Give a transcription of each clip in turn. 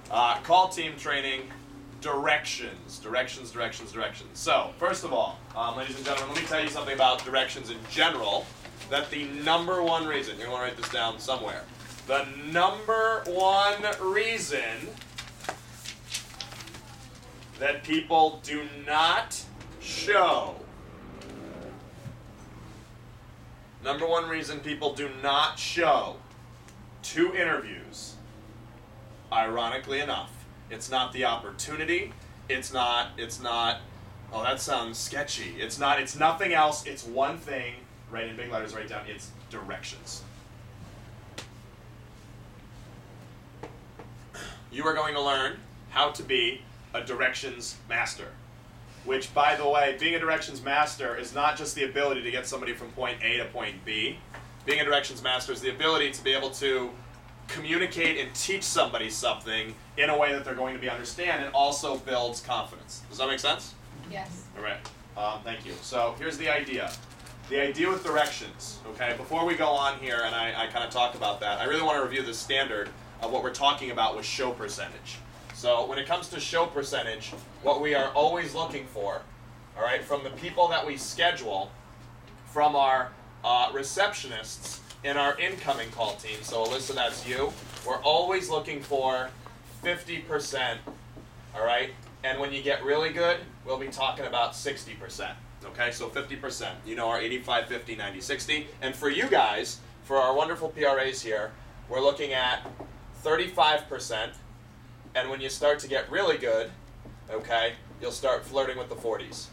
Call team training, directions. So, first of all, ladies and gentlemen, let me tell you something about directions in general. That the number one reason, you're going to write this down somewhere. The number one reason that people do not show. Number one reason people do not show to interviews, ironically enough, it's not the opportunity, it's not, oh, that sounds sketchy. It's nothing else, it's one thing, write in big letters, write down, it's directions. You are going to learn how to be a directions master. Which, by the way, being a directions master is not just the ability to get somebody from point A to point B. Being a directions master is the ability to be able to communicate and teach somebody something in a way that they're going to be understand, and also builds confidence. Does that make sense? Yes. All right. Thank you. So here's the idea. The idea with directions, okay, before we go on here and I kind of talk about that, I really want to review the standard of what we're talking about with show percentage. So when it comes to show percentage, what we are always looking for, all right, from the people that we schedule, from our receptionists in our incoming call team, so Alyssa, that's you, we're always looking for 50%, all right? And when you get really good, we'll be talking about 60%, okay? So 50%, you know, our 85, 50, 90, 60. And for you guys, for our wonderful PRAs here, we're looking at 35%. And when you start to get really good, okay, you'll start flirting with the 40s,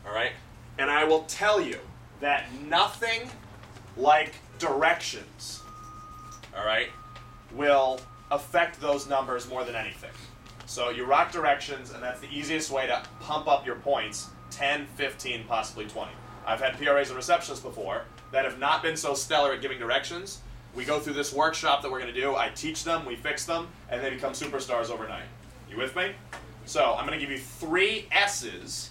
all right? And I will tell you that nothing like directions, all right, will affect those numbers more than anything. So you rock directions, and that's the easiest way to pump up your points, 10, 15, possibly 20. I've had PRAs and receptionists before that have not been so stellar at giving directions. We go through this workshop that we're going to do. I teach them, we fix them, and they become superstars overnight. You with me? So I'm going to give you 3 S's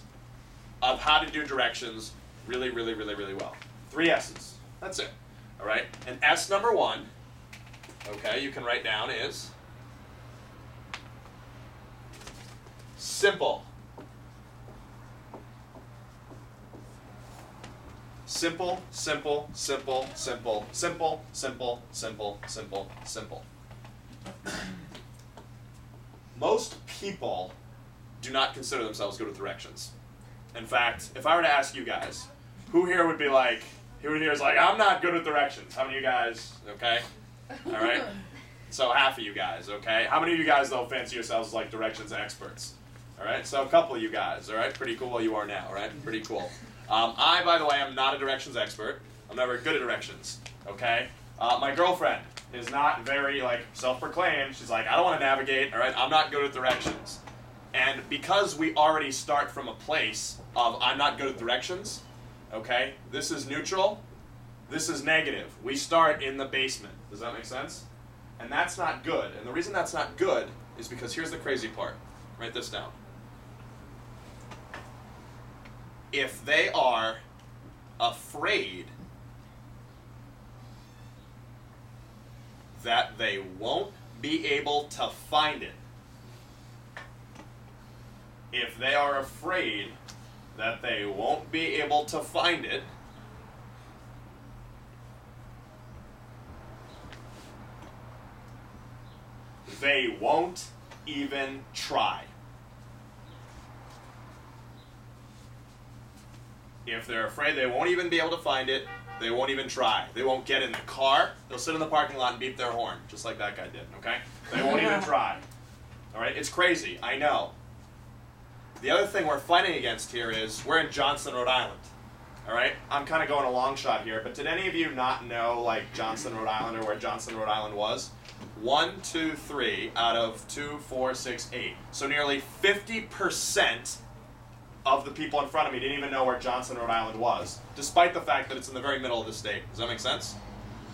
of how to do directions really, really, really, really well. 3 S's. That's it. All right? And S number 1, okay, you can write down is simple. Simple, simple, simple, simple, simple, simple, simple, simple, simple. Most people do not consider themselves good with directions. In fact, if I were to ask you guys, who here would be like, who here is like, I'm not good with directions? How many of you guys, okay? All right? So half of you guys, okay? How many of you guys, though, fancy yourselves as like directions experts? All right? So a couple of you guys, all right? Pretty cool where you are now, all right? Pretty cool. I, by the way, am not a directions expert. I'm not very good at directions, okay? My girlfriend is not very, like, self-proclaimed. She's like, I don't want to navigate, all right? I'm not good at directions. And because we already start from a place of I'm not good at directions, okay? This is neutral. This is negative. We start in the basement. Does that make sense? And that's not good. And the reason that's not good is because here's the crazy part. Write this down. If they are afraid that they won't be able to find it, if they are afraid that they won't be able to find it, they won't even try. If they're afraid they won't even be able to find it, they won't even try. They won't get in the car. They'll sit in the parking lot and beep their horn, just like that guy did, okay? They won't even try. All right? It's crazy. I know. The other thing we're fighting against here is we're in Johnston, Rhode Island. All right? I'm kind of going a long shot here, but did any of you not know, like, Johnston, Rhode Island, or where Johnston, Rhode Island was? 1, 2, 3 out of 2, 4, 6, 8. So nearly 50% of the people in front of me didn't even know where Johnston, Rhode Island was, despite the fact that it's in the very middle of the state. Does that make sense?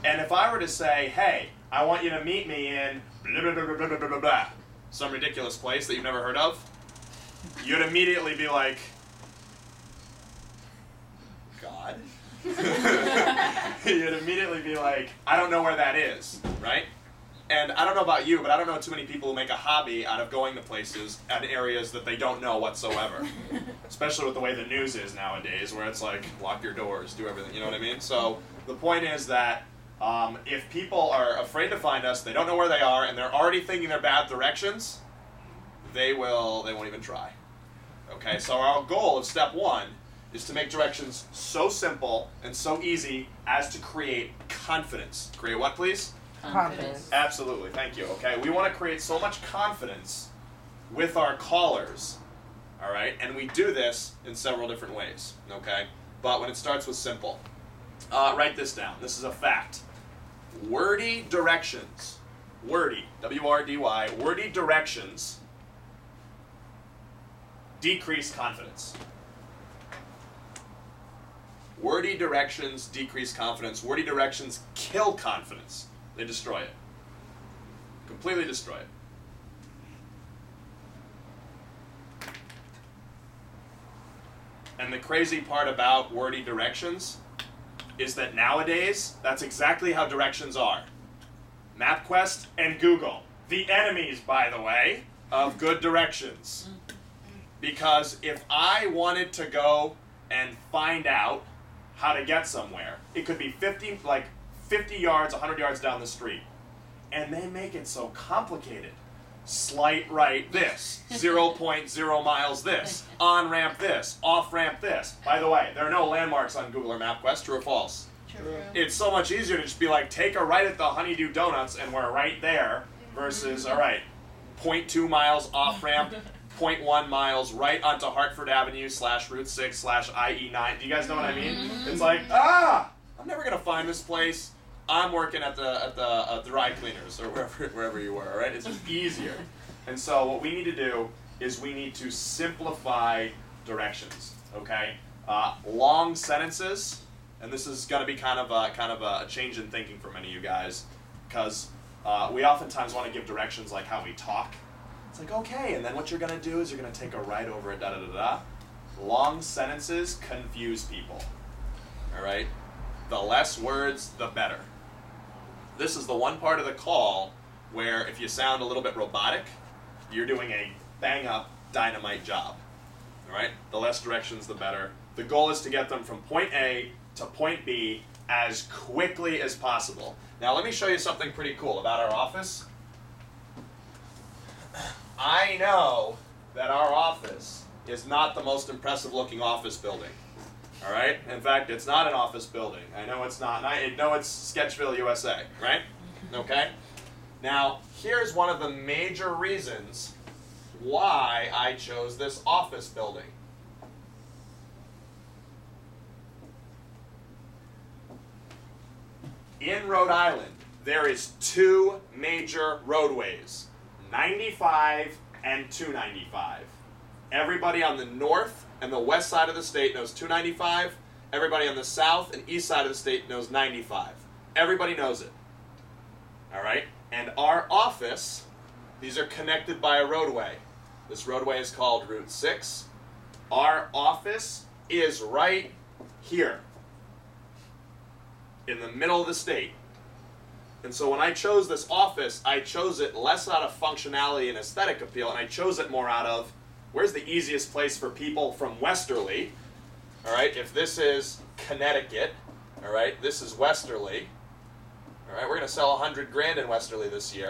And if I were to say, hey, I want you to meet me in blah, blah, blah, blah, blah, blah, blah, blah, some ridiculous place that you've never heard of, you'd immediately be like, God? You'd immediately be like, I don't know where that is, right? And I don't know about you, but I don't know too many people who make a hobby out of going to places and areas that they don't know whatsoever. Especially with the way the news is nowadays, where it's like, lock your doors, do everything, you know what I mean? So the point is that if people are afraid to find us, they don't know where they are, and they're already thinking they're bad directions, they won't even try. Okay, so our goal of step 1 is to make directions so simple and so easy as to create confidence. Create what, please? Confidence. Absolutely, thank you. Okay, we want to create so much confidence with our callers, all right? And we do this in several different ways, okay? But when it starts with simple, write this down. This is a fact. Wordy directions, wordy, W-R-D-Y, wordy directions decrease confidence. Wordy directions decrease confidence. Wordy directions kill confidence. They destroy it. Completely destroy it. And the crazy part about wordy directions is that nowadays, that's exactly how directions are. MapQuest and Google. The enemies, by the way, of good directions. Because if I wanted to go and find out how to get somewhere, it could be 50 yards, 100 yards down the street. And they make it so complicated. Slight right this, 0.0 miles this, on-ramp this, off-ramp this. By the way, there are no landmarks on Google or MapQuest, true or false? True. It's so much easier to just be like, take a right at the Honeydew Donuts and we're right there, versus, all right, 0.2 miles off-ramp, 0.1 miles right onto Hartford Avenue / Route 6 / IE9. Do you guys know what I mean? It's like, I'm never going to find this place. I'm working at the dry cleaners or wherever you were, all right? It's just easier. And so what we need to do is we need to simplify directions, okay? Long sentences, and this is going to be kind of a change in thinking for many of you guys, because we oftentimes want to give directions like how we talk. It's like, okay, and then what you're going to do is you're going to take a right over it, da-da-da-da. Long sentences confuse people, all right? The less words, the better. This is the one part of the call where if you sound a little bit robotic, you're doing a bang-up dynamite job, all right? The less directions, the better. The goal is to get them from point A to point B as quickly as possible. Now let me show you something pretty cool about our office. I know that our office is not the most impressive looking office building. All right? In fact, it's not an office building. I know it's not. I know it's Sketchville, USA, right? Okay? Now, here's one of the major reasons why I chose this office building. In Rhode Island, there is 2 major roadways, 95 and 295. Everybody on the north and the west side of the state knows 295. Everybody on the south and east side of the state knows 95. Everybody knows it. All right? And our office, these are connected by a roadway. This roadway is called Route 6. Our office is right here, in the middle of the state. And so when I chose this office, I chose it less out of functionality and aesthetic appeal, and I chose it more out of where's the easiest place for people from Westerly. All right, if this is Connecticut, all right, this is Westerly. All right, we're going to sell $100,000 in Westerly this year.